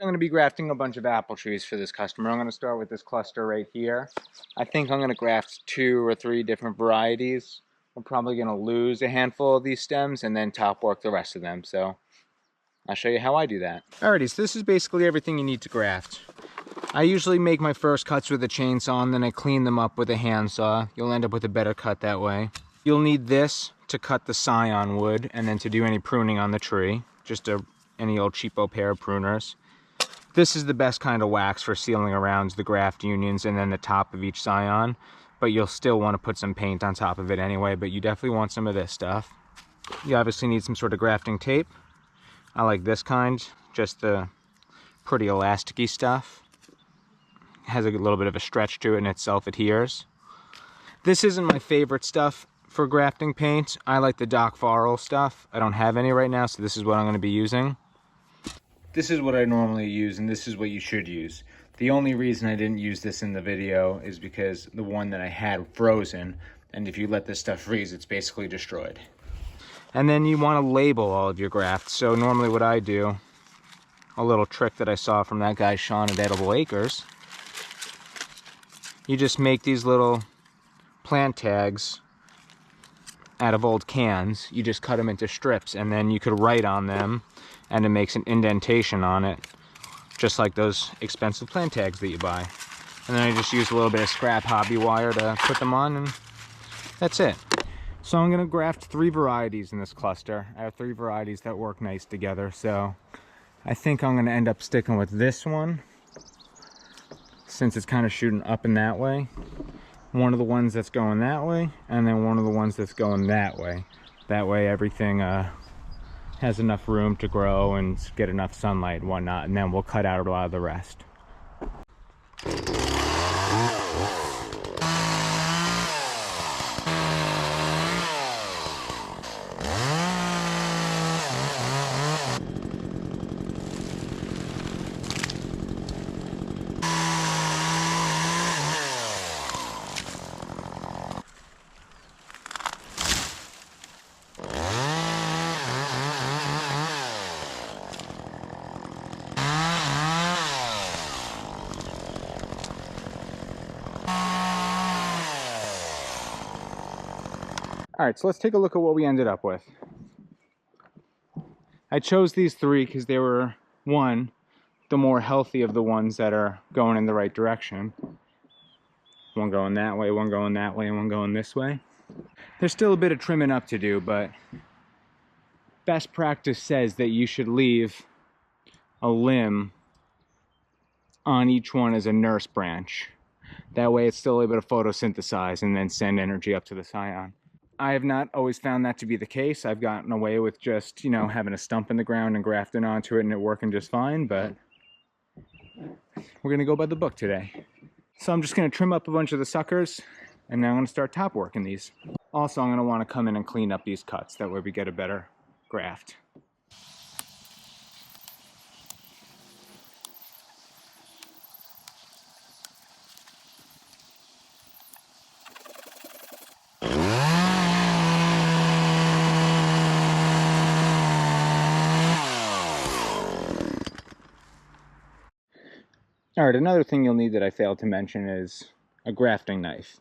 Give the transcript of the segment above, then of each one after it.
I'm going to be grafting a bunch of apple trees for this customer. I'm going to start with this cluster right here. I think I'm going to graft 2 or 3 different varieties. I'm probably going to lose a handful of these stems and then top work the rest of them. So I'll show you how I do that. Alrighty, so this is basically everything you need to graft. I usually make my first cuts with a chainsaw and then I clean them up with a handsaw. You'll end up with a better cut that way. You'll need this to cut the scion wood and then to do any pruning on the tree. Just any old cheapo pair of pruners. This is the best kind of wax for sealing around the graft unions and then the top of each scion, but you'll still want to put some paint on top of it anyway, but you definitely want some of this stuff. You obviously need some sort of grafting tape. I like this kind, just the pretty elasticy stuff. It has a little bit of a stretch to it and it self-adheres. This isn't my favorite stuff for grafting paint. I like the Doc Farrell stuff. I don't have any right now, so this is what I'm going to be using. This is what I normally use, and this is what you should use. The only reason I didn't use this in the video is because the one that I had frozen, and if you let this stuff freeze, it's basically destroyed. And then you want to label all of your grafts. So normally what I do, a little trick that I saw from that guy Sean at Edible Acres, you just make these little plant tags out of old cans. You just cut them into strips, and then you could write on them, and it makes an indentation on it, just like those expensive plant tags that you buy. And then I just use a little bit of scrap hobby wire to put them on, and that's it. So I'm gonna graft 3 varieties in this cluster. I have 3 varieties that work nice together, so I think I'm gonna end up sticking with this one, since it's kind of shooting up and that way. One of the ones that's going that way, and then one of the ones that's going that way. That way everything has enough room to grow and get enough sunlight and whatnot, and then we'll cut out a lot of the rest. All right, so let's take a look at what we ended up with. I chose these 3 because they were, one, the more healthy of the ones that are going in the right direction. One going that way, one going that way, and one going this way. There's still a bit of trimming up to do, but best practice says that you should leave a limb on each one as a nurse branch. That way it's still able to photosynthesize and then send energy up to the scion. I have not always found that to be the case. I've gotten away with just, having a stump in the ground and grafting onto it and it working just fine, but we're gonna go by the book today. So I'm just gonna trim up a bunch of the suckers, and now I'm gonna start top working these. Also, I'm gonna wanna come in and clean up these cuts. That way we get a better graft. Alright, another thing you'll need that I failed to mention is a grafting knife.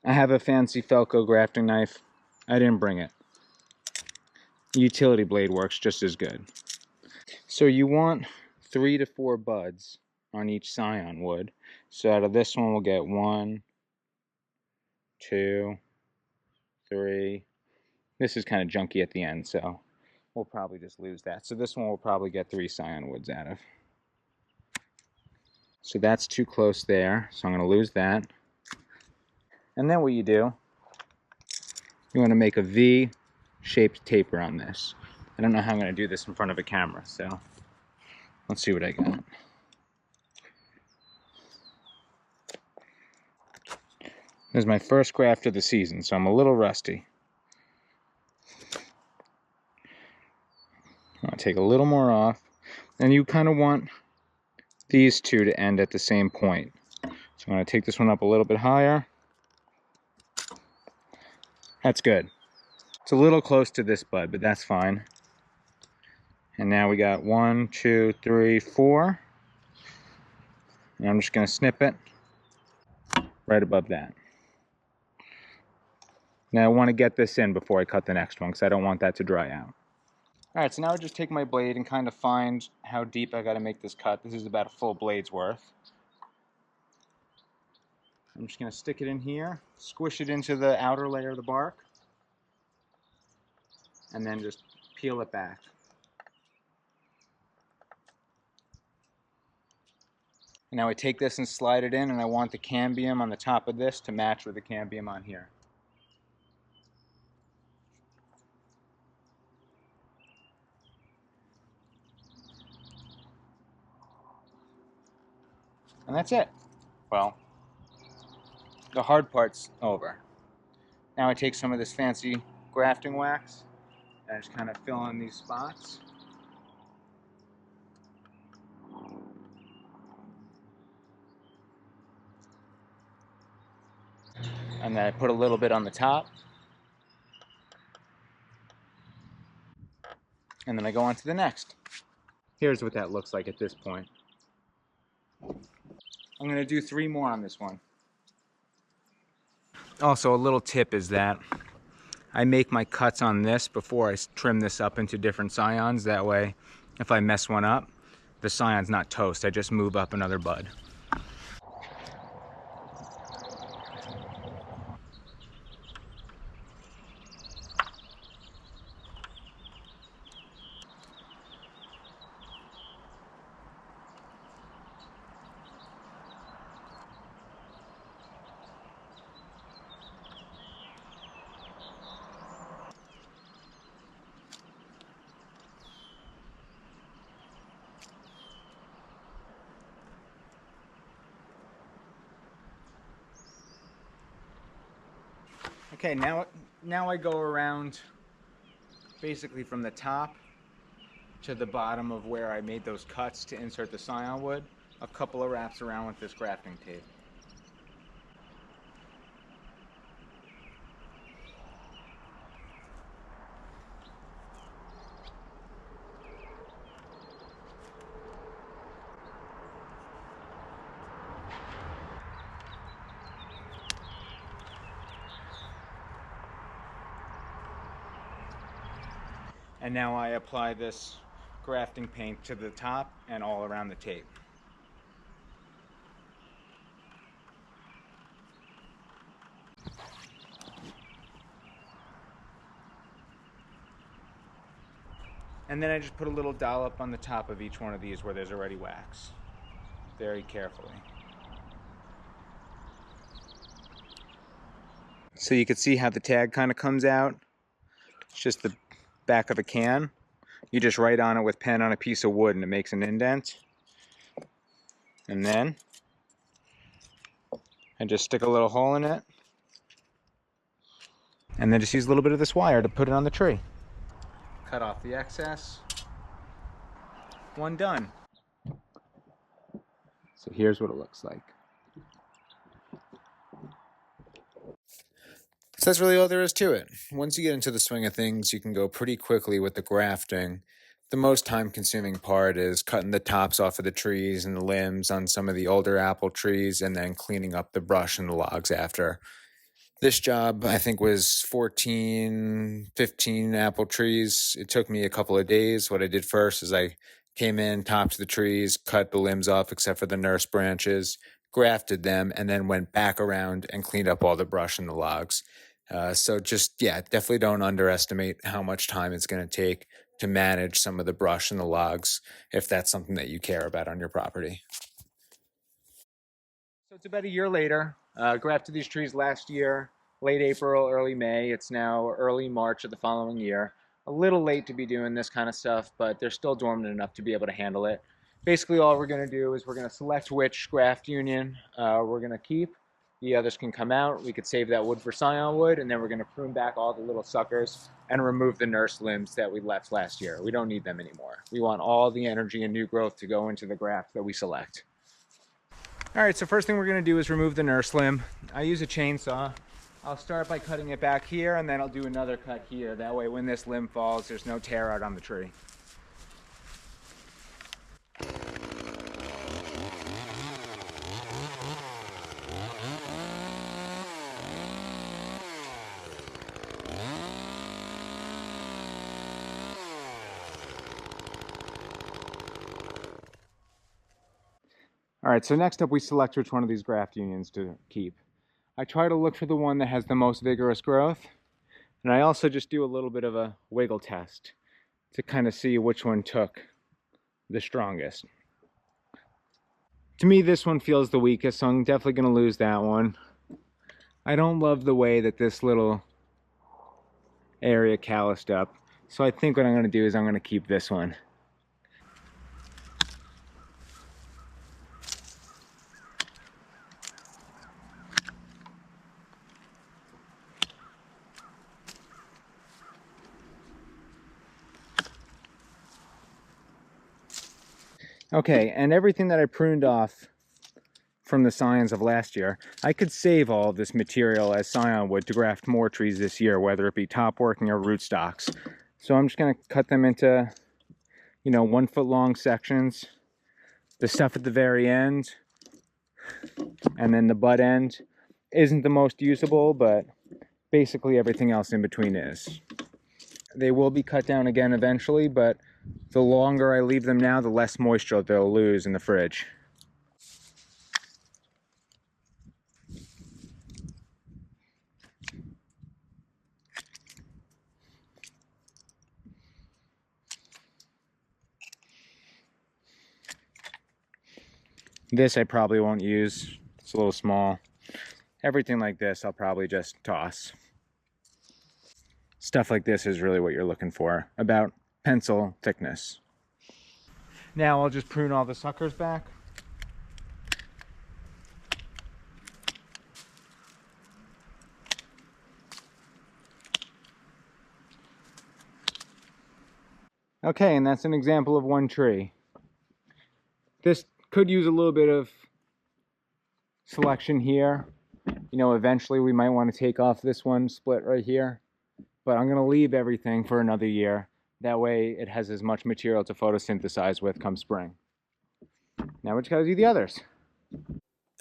I have a fancy Felco grafting knife. I didn't bring it. The utility blade works just as good. So you want 3 to 4 buds on each scion wood. So out of this one we'll get 1, 2, 3. This is kind of junky at the end, so we'll probably just lose that. So this one we'll probably get 3 scion woods out of. So that's too close there, so I'm going to lose that. And then what you do, you want to make a V-shaped taper on this. I don't know how I'm going to do this in front of a camera, so let's see what I got. This is my first graft of the season, so I'm a little rusty. I'll take a little more off, and you kind of want these 2 to end at the same point. So I'm going to take this one up a little bit higher. That's good. It's a little close to this bud, but that's fine. And now we got 1, 2, 3, 4. And I'm just going to snip it right above that. Now I want to get this in before I cut the next one because I don't want that to dry out. Alright, so now I just take my blade and kind of find how deep I got to make this cut. This is about a full blade's worth. I'm just going to stick it in here, squish it into the outer layer of the bark, and then just peel it back. And now I take this and slide it in, and I want the cambium on the top of this to match with the cambium on here. And that's it. Well, the hard part's over. Now I take some of this fancy grafting wax and I just kind of fill in these spots. And then I put a little bit on the top. And then I go on to the next. Here's what that looks like at this point. I'm going to do 3 more on this one. Also, a little tip is that I make my cuts on this before I trim this up into different scions. That way, if I mess one up, the scion's not toast. I just move up another bud. Okay, now I go around basically from the top to the bottom of where I made those cuts to insert the scion wood, a couple of wraps around with this grafting tape. And now I apply this grafting paint to the top and all around the tape. And then I just put a little dollop on the top of each one of these where there's already wax, very carefully. So you can see how the tag kind of comes out. It's just the back of a can. You just write on it with pen on a piece of wood and it makes an indent. And then I just stick a little hole in it. And then just use a little bit of this wire to put it on the tree. Cut off the excess. One done. So here's what it looks like. So that's really all there is to it. Once you get into the swing of things, you can go pretty quickly with the grafting. The most time-consuming part is cutting the tops off of the trees and the limbs on some of the older apple trees and then cleaning up the brush and the logs after. This job, I think, was 14, 15 apple trees. It took me a couple of days. What I did first is I came in, topped the trees, cut the limbs off except for the nurse branches, grafted them, and then went back around and cleaned up all the brush and the logs. So just, yeah, definitely don't underestimate how much time it's going to take to manage some of the brush and the logs if that's something that you care about on your property. So it's about a year later. Grafted these trees last year, late April, early May. It's now early March of the following year. A little late to be doing this kind of stuff, but they're still dormant enough to be able to handle it. Basically, all we're going to do is we're going to select which graft union we're going to keep. The others can come out. We could save that wood for scion wood, and then we're going to prune back all the little suckers and remove the nurse limbs that we left last year. We don't need them anymore. We want all the energy and new growth to go into the graft that we select. All right, so first thing we're going to do is remove the nurse limb. I use a chainsaw. I'll start by cutting it back here, and then I'll do another cut here. That way when this limb falls, there's no tear out on the tree. All right, so next up we select which one of these graft unions to keep. I try to look for the one that has the most vigorous growth, and I also just do a little bit of a wiggle test to kind of see which one took the strongest. To me, this one feels the weakest, so I'm definitely going to lose that one. I don't love the way that this little area calloused up, so I think what I'm going to do is I'm going to keep this one. Okay, and everything that I pruned off from the scions of last year, I could save all of this material as scion wood to graft more trees this year, whether it be topworking or rootstocks. So I'm just going to cut them into, 1 foot long sections. The stuff at the very end, and then the butt end isn't the most usable, but basically everything else in between is. They will be cut down again eventually, but the longer I leave them now, the less moisture they'll lose in the fridge. This I probably won't use. It's a little small. Everything like this I'll probably just toss. Stuff like this is really what you're looking for, about pencil thickness. Now I'll just prune all the suckers back. Okay, and that's an example of one tree. This could use a little bit of selection here. Eventually we might want to take off this one split right here, but I'm going to leave everything for another year. That way it has as much material to photosynthesize with come spring. Now we just got to do the others.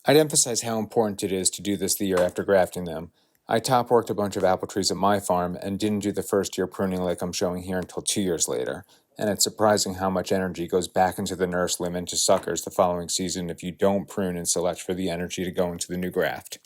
I'd emphasize how important it is to do this the year after grafting them. I top-worked a bunch of apple trees at my farm and didn't do the first year pruning like I'm showing here until 2 years later. And it's surprising how much energy goes back into the nurse limb into suckers the following season if you don't prune and select for the energy to go into the new graft.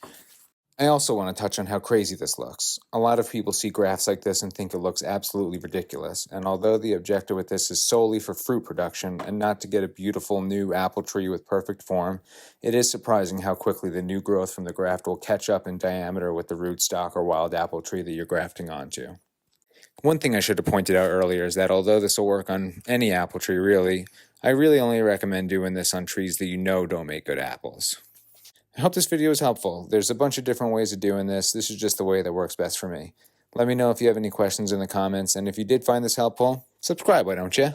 I also want to touch on how crazy this looks. A lot of people see grafts like this and think it looks absolutely ridiculous, and although the objective with this is solely for fruit production and not to get a beautiful new apple tree with perfect form, it is surprising how quickly the new growth from the graft will catch up in diameter with the rootstock or wild apple tree that you're grafting onto. One thing I should have pointed out earlier is that although this will work on any apple tree really, I really only recommend doing this on trees that you know don't make good apples. I hope this video was helpful. There's a bunch of different ways of doing this. This is just the way that works best for me. Let me know if you have any questions in the comments, and if you did find this helpful, subscribe, why don't you?